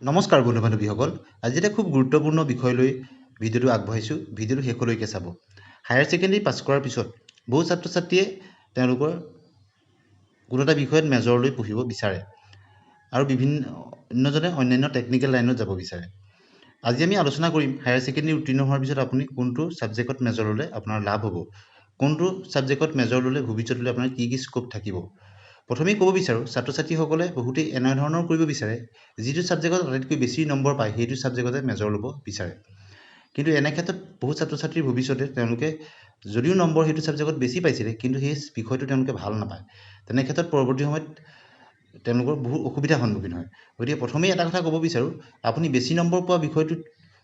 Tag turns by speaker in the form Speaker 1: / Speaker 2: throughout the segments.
Speaker 1: নমস্কাৰ বন্ধু বান্ধৱীসকল আজি এটা খুব গুৰুত্বপূৰ্ণ বিষয় লৈ ভিডিঅ'টো আগবঢ়াইছোঁ ভিডিঅ'টো শেষলৈকে চাব হায়াৰ ছেকেণ্ডেৰী পাছ কৰাৰ পিছত বহু ছাত্ৰ ছাত্ৰীয়ে তেওঁলোকৰ কোনো এটা বিষয়ত মেজৰ লৈ পঢ়িব বিচাৰে আৰু বিভিন্নজনে অন্যান্য টেকনিকেল লাইনত যাব বিচাৰে আজি আমি আলোচনা কৰিম হায়াৰ ছেকেণ্ডেৰী উত্তীৰ্ণ হোৱাৰ পিছত আপুনি কোনটো ছাবজেক্টত মেজৰ ল'লে আপোনাৰ লাভ হ'ব কোনটো ছাবজেক্টত মেজৰ ল'লে ভৱিষ্যতলৈ আপোনাৰ কি স্কোপ থাকিব প্ৰথমেই ক'ব বিচাৰোঁ ছাত্ৰ ছাত্ৰীসকলে বহুতেই এনেধৰণৰ কৰিব বিচাৰে যিটো ছাবজেক্টত আটাইতকৈ বেছি নম্বৰ পায় সেইটো ছাবজেক্টতে মেজৰ ল'ব বিচাৰে কিন্তু এনে ক্ষেত্ৰত বহু ছাত্ৰ ছাত্ৰীৰ ভৱিষ্যতে তেওঁলোকে যদিও নম্বৰ সেইটো ছাবজেক্টত বেছি পাইছিলে কিন্তু সেই বিষয়টো তেওঁলোকে ভাল নাপায় তেনে ক্ষেত্ৰত পৰৱৰ্তী সময়ত তেওঁলোকৰ বহুত অসুবিধাৰ সন্মুখীন হয় গতিকে প্ৰথমেই এটা কথা ক'ব বিচাৰোঁ আপুনি বেছি নম্বৰ পোৱা বিষয়টোত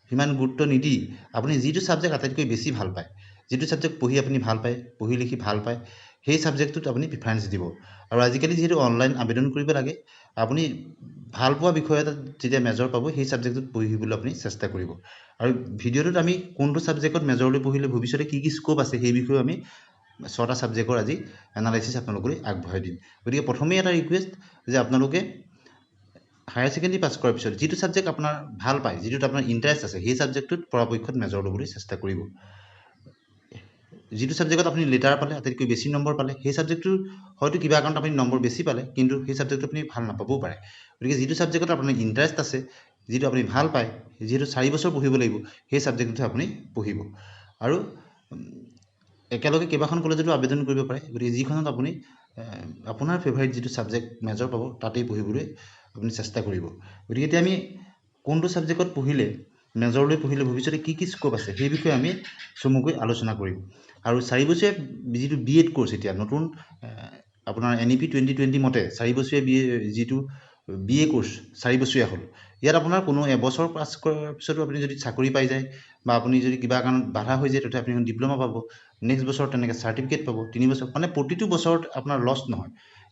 Speaker 1: সিমান গুৰুত্ব নিদি আপুনি যিটো ছাবজেক্ট আটাইতকৈ বেছি ভাল পায় যিটো ছাবজেক্ট পঢ়ি আপুনি ভাল পায় পঢ়ি লিখি ভাল পায় সেই ছাবজেক্টটোত আপুনি প্ৰিফাৰেঞ্চ দিব আৰু আজিকালি যিহেতু অনলাইন আবেদন কৰিব লাগে আপুনি ভাল পোৱা বিষয় এটাত যেতিয়া মেজৰ পাব সেই ছাবজেক্টটোত পঢ়িবলৈ আপুনি চেষ্টা কৰিব আৰু ভিডিঅ'টোত আমি কোনটো ছাবজেক্টত মেজৰ লৈ পঢ়িলে ভৱিষ্যতে কি স্কোপ আছে সেই বিষয়ে আমি 6টা ছাবজেক্টৰ আজি এনালাইচিছ আপোনালোকলৈ আগবঢ়াই দিম গতিকে প্ৰথমেই এটা ৰিকুৱেষ্ট যে আপোনালোকে হায়াৰ ছেকেণ্ডেৰী পাছ কৰাৰ পিছত যিটো ছাবজেক্ট আপোনাৰ ভাল পায় যিটোত আপোনাৰ ইণ্টাৰেষ্ট আছে সেই ছাবজেক্টটোত পৰাপক্ষত মেজৰ ল'বলৈ চেষ্টা কৰিব যিটো ছাবজেক্টত আপুনি লেটাৰ পালে আটাইতকৈ বেছি নম্বৰ পালে সেই ছাবজেক্টটোৰ হয়তো কিবা কাৰণত আপুনি নম্বৰ বেছি পালে কিন্তু সেই ছাবজেক্টটো আপুনি ভাল নাপাবও পাৰে গতিকে যিটো ছাবজেক্টত আপোনাৰ ইণ্টাৰেষ্ট আছে যিটো আপুনি ভাল পায় যিহেতু 4 বছৰ পঢ়িব লাগিব সেই ছাবজেক্টটোতে আপুনি পঢ়িব আৰু একেলগে কেইবাখন কলেজতো আবেদন কৰিব পাৰে গতিকে যিখনত আপুনি আপোনাৰ ফেভাৰিট যিটো ছাবজেক্ট মেজৰ পাব তাতেই পঢ়িবলৈ আপুনি চেষ্টা কৰিব গতিকে এতিয়া আমি কোনটো ছাবজেক্টত পঢ়িলে মেজৰ লৈ পঢ়িলে ভৱিষ্যতে কি স্কোপ আছে সেই বিষয়ে আমি চমুকৈ আলোচনা কৰিম আৰু 4 বছৰীয়া যিটো বিএড কোৰ্ছ এতিয়া নতুন আপোনাৰ NEP 2020 মতে 4 বছৰীয়া যিটো BA কোৰ্ছ 4 বছৰীয়া হ'ল ইয়াত আপোনাৰ কোনো এবছৰ পাছ কৰাৰ পিছতো আপুনি যদি চাকৰি পাই যায় বা আপুনি যদি কিবা কাৰণত বাধা হৈ যায় তেতিয়া আপুনি ডিপ্ল'মা পাব নেক্সট বছৰ তেনেকৈ চাৰ্টিফিকেট পাব 3 বছৰ মানে প্ৰতিটো বছৰত আপোনাৰ লছ নহয়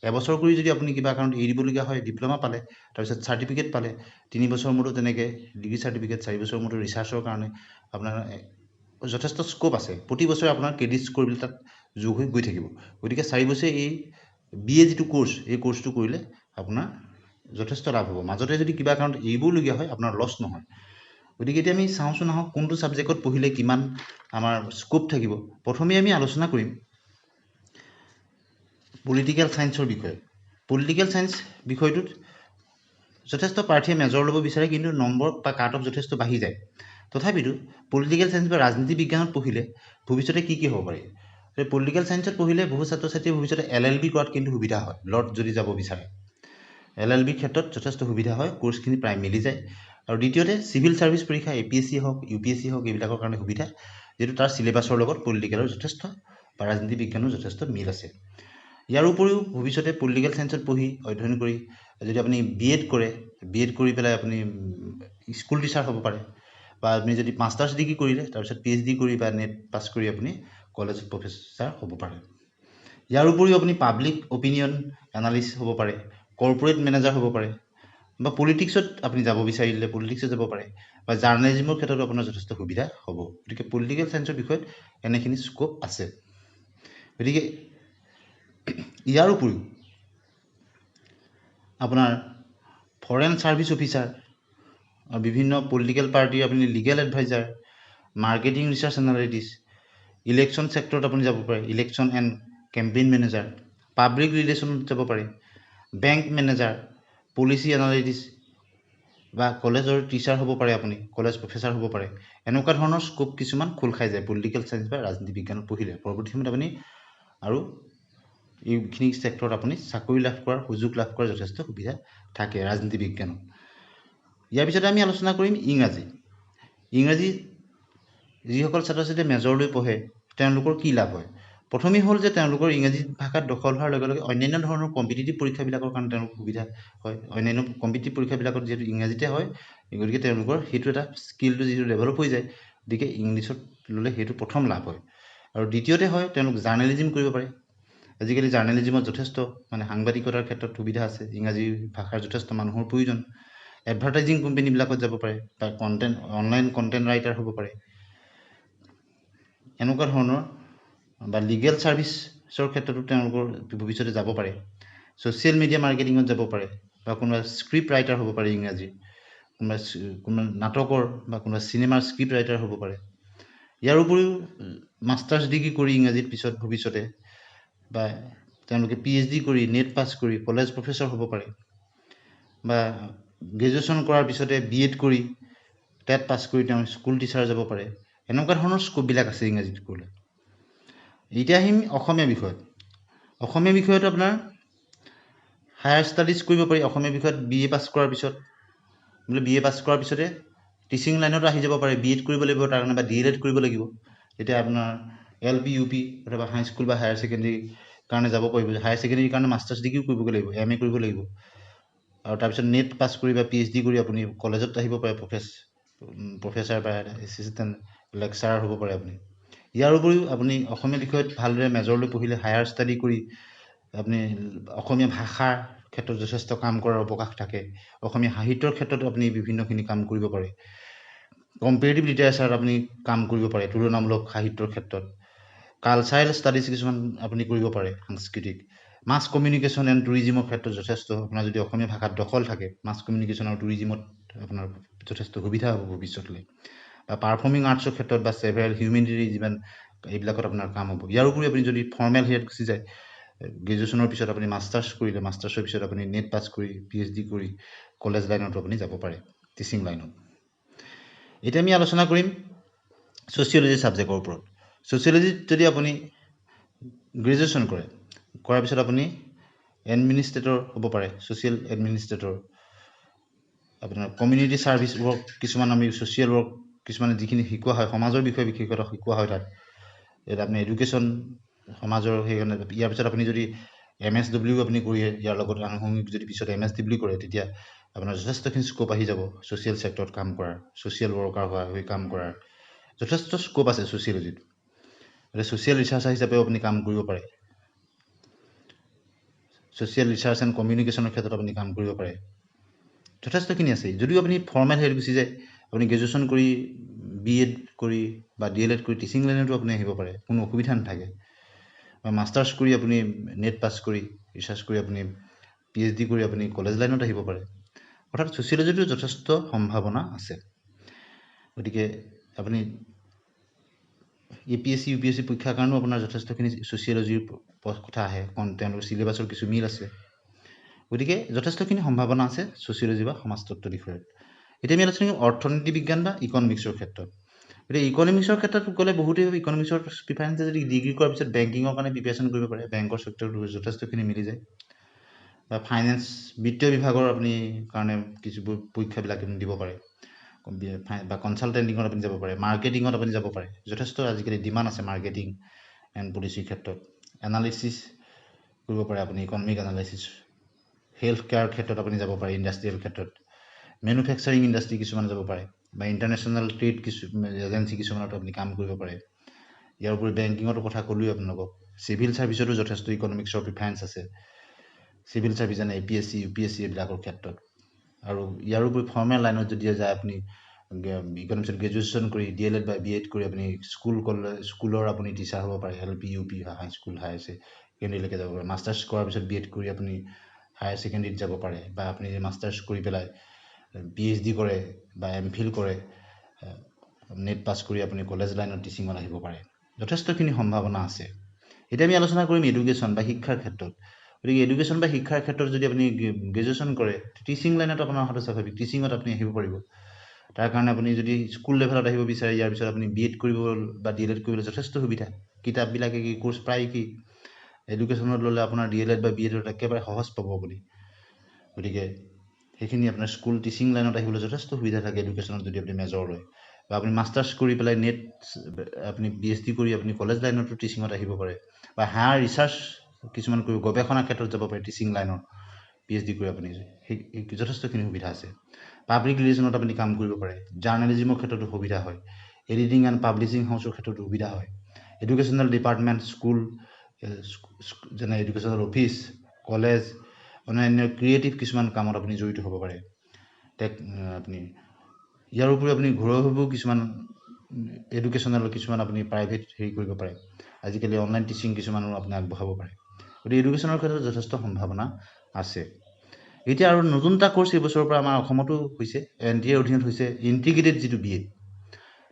Speaker 1: এবছৰ কৰি যদি আপুনি কিবা কাৰণত এৰি দিবলগীয়া হয় ডিপ্ল'মা পালে তাৰপিছত চাৰ্টিফিকেট পালে 3 বছৰ মূৰতো তেনেকৈ ডিগ্ৰী চাৰ্টিফিকেট 4 বছৰ মূৰতো ৰিচাৰ্চৰ কাৰণে আপোনাৰ যথেষ্ট স্কোপ আছে প্ৰতি বছৰে আপোনাৰ ক্ৰেডিট স্ক'ৰবিলাক তাত যোগ হৈ গৈ থাকিব গতিকে 4 বছৰীয়া এই BA যিটো কোৰ্ছ এই কোৰ্ছটো কৰিলে আপোনাৰ যথেষ্ট লাভ হ'ব মাজতে যদি কিবা কাৰণত এৰিবলগীয়া হয় আপোনাৰ লছ নহয় গতিকে এতিয়া আমি চাওঁচোন আহক কোনটো ছাবজেক্টত পঢ়িলে কিমান আমাৰ স্কোপ থাকিব প্ৰথমে আমি আলোচনা কৰিম পলিটিকেল ছায়েন্সৰ বিষয়ে পলিটিকেল ছায়েন্স বিষয়টোত যথেষ্ট প্ৰাৰ্থীয়ে মেজৰ ল'ব বিচাৰে কিন্তু নম্বৰ বা কাট অফ যথেষ্ট বাঢ়ি যায় তথাপিতো পলিটিকেল ছায়েন্স বা ৰাজনীতি বিজ্ঞানত পঢ়িলে ভৱিষ্যতে কি হ'ব পাৰে পলিটিকেল ছায়েন্সত পঢ়িলে বহু ছাত্ৰ ছাত্ৰীয়ে ভৱিষ্যতে LLB কৰাত কিন্তু সুবিধা হয় লত যদি যাব বিচাৰে LLB ক্ষেত্ৰত যথেষ্ট সুবিধা হয় কোৰ্ছখিনি প্ৰায় মিলি যায় আৰু দ্বিতীয়তে চিভিল ছাৰ্ভিচ পৰীক্ষা APSC হওক UPSC হওক এইবিলাকৰ কাৰণে সুবিধা যিটো তাৰ চিলেবাছৰ লগত পলিটিকেলৰ যথেষ্ট বা ৰাজনীতি বিজ্ঞানৰ যথেষ্ট মিল আছে ইয়াৰ উপৰিও ভৱিষ্যতে পলিটিকেল ছায়েন্সত পঢ়ি অধ্যয়ন কৰি যদি আপুনি BEd কৰে BEd কৰি পেলাই আপুনি স্কুল টিচাৰ হ'ব পাৰে বা আপুনি যদি মাষ্টাৰ্ছ ডিগ্ৰী কৰিলে তাৰপিছত PhD কৰি বা নেট পাছ কৰি আপুনি কলেজত প্ৰফেচাৰ হ'ব পাৰে ইয়াৰ উপৰিও আপুনি পাব্লিক অপিনিয়ন এনালিষ্ট হ'ব পাৰে কৰ্পৰেট মেনেজাৰ হ'ব পাৰে বা পলিটিক্সত আপুনি যাব বিচাৰিলে পলিটিক্সত যাব পাৰে বা জাৰ্নেলিজমৰ ক্ষেত্ৰতো আপোনাৰ যথেষ্ট সুবিধা হ'ব গতিকে পলিটিকেল ছায়েন্সৰ বিষয়ত এনেখিনি স্কোপ আছে গতিকে ইয়াৰ উপৰিও আপোনাৰ ফৰেন ছাৰ্ভিচ অফিচাৰ বিভিন্ন পলিটিকেল পাৰ্টিৰ আপুনি legal adviser marketing research analyst election ছেক্টৰত আপুনি যাব পাৰে election and campaign manager public ৰিলেশ্যনত যাব পাৰে বেংক মেনেজাৰ পলিচি এনালিটিষ্ট বা কলেজৰ টিচাৰ হ'ব পাৰে আপুনি কলেজ প্ৰফেচাৰ হ'ব পাৰে এনেকুৱা ধৰণৰ স্কোপ কিছুমান খোল খাই যায় পলিটিকেল ছায়েন্স বা ৰাজনীতি বিজ্ঞানত পঢ়িলে পৰৱৰ্তী সময়ত আপুনি আৰু এইখিনি ছেক্টৰত আপুনি চাকৰি লাভ কৰাৰ সুযোগ লাভ কৰাৰ যথেষ্ট সুবিধা থাকে ৰাজনীতি বিজ্ঞানত ইয়াৰ পিছতে আমি আলোচনা কৰিম ইংৰাজী যিসকল ছাত্ৰ ছাত্ৰীয়ে মেজৰ লৈ পঢ়ে তেওঁলোকৰ কি লাভ হয় প্ৰথমেই হ'ল যে তেওঁলোকৰ ইংৰাজী ভাষাত দখল হোৱাৰ লগে লগে অন্যান্য ধৰণৰ কম্পিটিটিভ পৰীক্ষাবিলাকৰ কাৰণে তেওঁলোকৰ সুবিধা হয় অন্যান্য কম্পিটিটিভ পৰীক্ষাবিলাকত যিহেতু ইংৰাজীতে হয় গতিকে তেওঁলোকৰ সেইটো এটা স্কিলটো যিটো ডেভেলপ হৈ যায় গতিকে ইংলিছত ল'লে সেইটো প্ৰথম লাভ হয় আৰু দ্বিতীয়তে হয় তেওঁলোক জাৰ্নেলিজিম কৰিব পাৰে আজিকালি জাৰ্নেলিজিমত যথেষ্ট মানে সাংবাদিকতাৰ ক্ষেত্ৰত সুবিধা আছে ইংৰাজী ভাষাৰ যথেষ্ট মানুহৰ প্ৰয়োজন এডভাৰটাইজিং কোম্পানীবিলাকত যাব পাৰে বা অনলাইন কণ্টেণ্ট ৰাইটাৰ হ'ব পাৰে এনেকুৱা ধৰণৰ বা লিগেল ছাৰ্ভিচৰ ক্ষেত্ৰতো তেওঁলোকৰ ভৱিষ্যতে যাব পাৰে ছ'চিয়েল মিডিয়া মাৰ্কেটিঙত যাব পাৰে বা কোনোবা স্ক্ৰিপ্ট ৰাইটাৰ হ'ব পাৰে ইংৰাজীৰ কোনোবা নাটকৰ বা কোনোবা চিনেমাৰ স্ক্ৰিপ্ট ৰাইটাৰ হ'ব পাৰে। ইয়াৰ উপৰিও মাষ্টাৰ্ছ ডিগ্ৰী কৰি ইংৰাজীত পিছত ভৱিষ্যতে বা তেওঁলোকে PhD কৰি নেট পাছ কৰি কলেজ প্ৰফেচৰ হ'ব পাৰে, বা গ্ৰেজুৱেশ্যন কৰাৰ পিছতে BEd কৰি টেট পাছ কৰি তেওঁ স্কুল টিচাৰ যাব পাৰে। এনেকুৱা ধৰণৰ স্কোপবিলাক আছে ইংৰাজীত কৰিলে। এতিয়া আহিম অসমীয়া বিষয়ত। অসমীয়া বিষয়ত আপোনাৰ হায়াৰ ষ্টাডিজ কৰিব পাৰি। অসমীয়া বিষয়ত BA পাছ কৰাৰ পিছত BA পাছ কৰাৰ পিছতে টিচিং লাইনত আহি যাব পাৰে। BEd কৰিব লাগিব তাৰ কাৰণে, বা DLEd কৰিব লাগিব। তেতিয়া আপোনাৰ LP UP অথবা হাইস্কুল বা হায়াৰ ছেকেণ্ডেৰী কাৰণে যাব পাৰিব। হায়াৰ ছেকেণ্ডেৰীৰ কাৰণে মাষ্টাৰ্ছ ডিগ্ৰীও কৰিব লাগিব, MA কৰিব লাগিব, আৰু তাৰপিছত নেট পাছ কৰি বা PhD কৰি আপুনি কলেজত আহিব পাৰে, প্ৰফেচাৰ বা এছিষ্টেণ্ট লেকচাৰাৰ হ'ব পাৰে আপুনি। ইয়াৰ উপৰিও আপুনি অসমীয়া বিষয়ত ভালদৰে মেজৰলৈ পঢ়িলে হায়াৰ ষ্টাডি কৰি আপুনি অসমীয়া ভাষাৰ ক্ষেত্ৰত যথেষ্ট কাম কৰাৰ অৱকাশ থাকে। অসমীয়া সাহিত্যৰ ক্ষেত্ৰত আপুনি বিভিন্নখিনি কাম কৰিব পাৰে। কম্পেৰেটিভ লিটাৰেচাৰত আপুনি কাম কৰিব পাৰে, তুলনামূলক সাহিত্যৰ ক্ষেত্ৰত। কালচাৰেল ষ্টাডিজ কিছুমান আপুনি কৰিব পাৰে, সাংস্কৃতিক। মাছ কমিউনিকেশ্যন এণ্ড টুৰিজিমৰ ক্ষেত্ৰত যথেষ্ট আপোনাৰ যদি অসমীয়া ভাষাত দখল থাকে, মাছ কমিউনিকেশ্যন আৰু টুৰিজিমত আপোনাৰ যথেষ্ট সুবিধা হ'ব ভৱিষ্যতলৈ। বা পাৰফৰ্মিং আৰ্টছৰ ক্ষেত্ৰত বা ছেভেৰেল হিউমেনিটিজ যিমান এইবিলাকত আপোনাৰ কাম হ'ব। ইয়াৰ উপৰি আপুনি যদি ফৰ্মেল হেৰিয়াত গুচি যায়, গ্ৰেজুৱেশ্যনৰ পিছত আপুনি মাষ্টাৰ্ছ কৰিলে, মাষ্টাৰ্ছৰ পিছত আপুনি নেট পাছ কৰি PhD কৰি কলেজ লাইনতো আপুনি যাব পাৰে, টিচিং লাইনত। এতিয়া আমি আলোচনা কৰিম ছ'চিয়লজি ছাবজেক্টৰ ওপৰত। ছ'চিয়লজিত যদি আপুনি গ্ৰেজুৱেশ্যন কৰে, কৰাৰ পিছত আপুনি এডমিনিষ্ট্ৰেটৰ হ'ব পাৰে, ছ'চিয়েল এডমিনিষ্ট্ৰেটৰ। আপোনাৰ কমিউনিটি ছাৰ্ভিচ ৱৰ্ক কিছুমান, আমি ছ'চিয়েল ৱৰ্ক কিছুমান যিখিনি শিকোৱা হয়, সমাজৰ বিষয়ে বিশেষত শিকোৱা হয় তাত আপুনি এডুকেশ্যন সমাজৰ সেইকাৰণে। ইয়াৰ পিছত আপুনি যদি MSW আপুনি কৰি ইয়াৰ লগত আনুষংগিক যদি পিছত MSW কৰে, তেতিয়া আপোনাৰ যথেষ্টখিনি স্কোপ আহি যাব ছ'চিয়েল ছেক্টৰত কাম কৰাৰ, ছ'চিয়েল ৱৰ্কাৰ হৈ কাম কৰাৰ যথেষ্ট স্কোপ আছে ছ'চিয়লজিত। গতিকে ছ'চিয়েল ৰিচাৰ্চাৰ হিচাপেও আপুনি কাম কৰিব পাৰে। ছ'চিয়েল ৰিচাৰ্চ এণ্ড কমিউনিকেশ্যনৰ ক্ষেত্ৰত আপুনি কাম কৰিব পাৰে, যথেষ্টখিনি আছে। যদিও আপুনি ফৰ্মেল হেৰিত গুচি যায়, আপুনি গ্ৰেজুৱেশ্যন কৰি BEd কৰি বা DLEd কৰি টিচিং লাইনতো আপুনি আহিব পাৰে, কোনো অসুবিধা নাথাকে। বা মাষ্টাৰ্ছ কৰি আপুনি নেট পাছ কৰি ৰিচাৰ্চ কৰি আপুনি PhD কৰি আপুনি কলেজ লাইনত আহিব পাৰে। অৰ্থাৎ ছ'চিয়লজিটো যথেষ্ট সম্ভাৱনা আছে। গতিকে আপুনি APSC UPSC পৰীক্ষাৰ কাৰণেও আপোনাৰ যথেষ্টখিনি ছ'চিয়লজিৰ কথা আহে, কাৰণ তেওঁলোকৰ চিলেবাছৰ কিছু মিল আছে। গতিকে যথেষ্টখিনি সম্ভাৱনা আছে ছ'চিয়লজি বা সমাজতত্ত্ব বিষয়ত। এতিয়া আমি আলোচনা কৰিম অৰ্থনীতি বিজ্ঞান বা ইকনমিক্সৰ ক্ষেত্ৰত। গতিকে ইকনমিক্সৰ ক্ষেত্ৰত ক'লে বহুতেই ইকনমিক্সৰ প্ৰিফাৰেঞ্চ যদি ডিগ্ৰী কৰাৰ পিছত বেংকিঙৰ কাৰণে প্ৰিপেৰেশ্যন কৰিব পাৰে, বেংকৰ ছেক্টৰটো যথেষ্টখিনি মিলি যায়। বা ফাইনেন্স বিত্তীয় বিভাগৰ আপুনি কাৰণে কিছুবোৰ পৰীক্ষাবিলাক আপুনি দিব পাৰে, বা কনচালটেণ্টিঙত আপুনি যাব পাৰে, মাৰ্কেটিঙত আপুনি যাব পাৰে। যথেষ্ট আজিকালি ডিমাণ্ড আছে মাৰ্কেটিং এণ্ড পলিচিৰ ক্ষেত্ৰত। এনালিচিছ কৰিব পাৰে আপুনি, ইকনমিক এনালাইচিছ। হেল্থ কেয়াৰ ক্ষেত্ৰত আপুনি যাব পাৰে, ইণ্ডাষ্ট্ৰিয়েল ক্ষেত্ৰত। মেনুফেকচাৰিং ইণ্ডাষ্ট্ৰি কিছুমান যাব পাৰে, বা ইণ্টাৰনেশ্যনেল ট্ৰেড এজেঞ্চি কিছুমানত আপুনি কাম কৰিব পাৰে। ইয়াৰ উপৰি বেংকিঙৰ কথা ক'লোৱেই আপোনালোকক। চিভিল ছাৰ্ভিচতো যথেষ্ট ইকনমিক্সৰ প্ৰিফাৰেঞ্চ আছে, চিভিল ছাৰ্ভিচ যেনে APSC UPSC এইবিলাকৰ ক্ষেত্ৰত। আৰু ইয়াৰ উপৰি ফৰ্মেল লাইনত যদি যায়, আপুনি ইকনমিক্সত গ্ৰেজুৱেশ্যন কৰি DLEd বা BEd কৰি আপুনি স্কুলৰ আপুনি টিচাৰ হ'ব পাৰে, LP UP হাইস্কুল হায়াৰ ছেকেণ্ডেৰীলৈকে যাব পাৰে। মাষ্টাৰ্ছ কৰাৰ পিছত BEd কৰি আপুনি হায়াৰ ছেকেণ্ডেৰীত যাব পাৰে, বা আপুনি মাষ্টাৰ্ছ কৰি পেলাই PhD কৰে বা MPhil কৰে, নেট পাছ কৰি আপুনি কলেজ লাইনত টিচিঙত আহিব পাৰে। যথেষ্টখিনি সম্ভাৱনা আছে। এতিয়া আমি আলোচনা কৰিম এডুকেশ্যন বা শিক্ষাৰ ক্ষেত্ৰত। গতিকে এডুকেশ্যন বা শিক্ষাৰ ক্ষেত্ৰত যদি আপুনি গ্ৰেজুৱেশ্যন কৰে, টিচিং লাইনত আপোনাৰ অহাটো স্বাভাৱিক, টিচিঙত আপুনি আহিব পাৰিব। তাৰ কাৰণে আপুনি যদি স্কুল লেভেলত আহিব বিচাৰে, ইয়াৰ পিছত আপুনি BEd কৰিব বা DLEd কৰিবলৈ যথেষ্ট সুবিধা। কিতাপবিলাকে কি, কোৰ্চ প্ৰায় কি, এডুকেশ্যনত ল'লে আপোনাৰ DLEd বা BEd একেবাৰে সহজ পাব আপুনি। গতিকে সেইখিনি আপোনাৰ স্কুল টিচিং লাইনত আহিবলৈ যথেষ্ট সুবিধা থাকে এডুকেশ্যনত যদি আপুনি মেজৰ লয়। বা আপুনি মাষ্টাৰ্ছ কৰি পেলাই নেট আপুনি PhD কৰি আপুনি কলেজ লাইনতো টিচিঙত আহিব পাৰে, বা হায়াৰ ৰিচাৰ্চ কিছুমান কৰিব, গৱেষণাৰ ক্ষেত্ৰত যাব পাৰে টিচিং লাইনৰ PhD কৰি আপুনি। সেই যথেষ্টখিনি সুবিধা আছে। পাব্লিক ৰিলেশ্যনত আপুনি কাম কৰিব পাৰে, জাৰ্নেলিজিমৰ ক্ষেত্ৰতো সুবিধা হয়, এডিটিং এণ্ড পাব্লিছিং হাউচৰ ক্ষেত্ৰতো সুবিধা হয়, এডুকেশ্যনেল ডিপাৰ্টমেণ্ট, স্কুল যেনে এডুকেশ্যনেল অফিচ, কলেজ, অন্যান্য ক্ৰিয়েটিভ কিছুমান কামত আপুনি জড়িত হ'ব পাৰে। আপুনি ইয়াৰ উপৰি আপুনি ঘৰুৱাভাৱেও কিছুমান এডুকেশ্যনেল কিছুমান আপুনি প্ৰাইভেট হেৰি কৰিব পাৰে। আজিকালি অনলাইন টিচিং কিছুমানো আপুনি আগবঢ়াব পাৰে। গতিকে এডুকেশ্যনৰ ক্ষেত্ৰত যথেষ্ট সম্ভাৱনা আছে। এতিয়া আৰু নতুন এটা কোৰ্চ এইবছৰৰ পৰা আমাৰ অসমতো হৈছে, NTA অধীনত হৈছে ইণ্টিগ্ৰেটেড যিটো BA,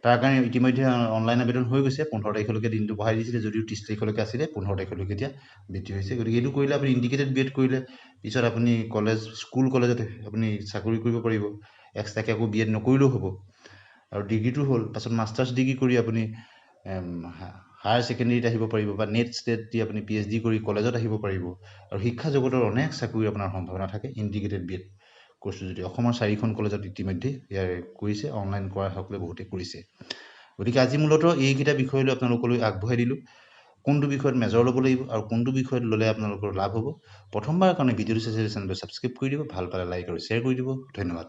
Speaker 1: তাৰ কাৰণে ইতিমধ্যে অনলাইন আবেদন হৈ গৈছে। 15 তাৰিখলৈকে দিনটো বঢ়াই দিছিলে, যদিও 30 তাৰিখলৈকে আছিলে, 15 তাৰিখলৈকে এতিয়া বৃদ্ধি হৈছে। গতিকে এইটো কৰিলে আপুনি ইণ্টিগ্ৰেটেড BA কৰিলে পিছত আপুনি স্কুল কলেজত আপুনি চাকৰি কৰিব পাৰিব, এক্সট্ৰাকৈ আকৌ BA নকৰিলেও হ'ব। আৰু ডিগ্ৰীটো হ'ল, পাছত মাষ্টাৰ্ছ ডিগ্ৰী কৰি আপুনি হায়াৰ ছেকেণ্ডেৰীত আহিব পাৰিব, বা নেট ষ্টেট দি আপুনি PhD কৰি কলেজত আহিব পাৰিব। আৰু শিক্ষা জগতৰ অনেক চাকৰি আপোনাৰ সম্ভাৱনা থাকে ইণ্টিগ্ৰেটেড BA কোৰ্চটো যদি। অসমৰ 4খন কলেজত ইতিমধ্যে ইয়াৰ কৰিছে, অনলাইন কৰাসকলে বহুতে কৰিছে। গতিকে আজি মূলতঃ এইকেইটা বিষয় লৈ আপোনালোকলৈ আগবঢ়াই দিলোঁ, কোনটো বিষয়ত মেজৰ ল'ব লাগিব আৰু কোনটো বিষয়ত ল'লে আপোনালোকৰ লাভ হ'ব। প্ৰথমবাৰৰ কাৰণে ভিডিঅ'টো চাইছে চেনেলটো ছাবস্ক্ৰাইব কৰি দিব, ভাল পালে লাইক আৰু শ্বেয়াৰ কৰি দিব। ধন্যবাদ।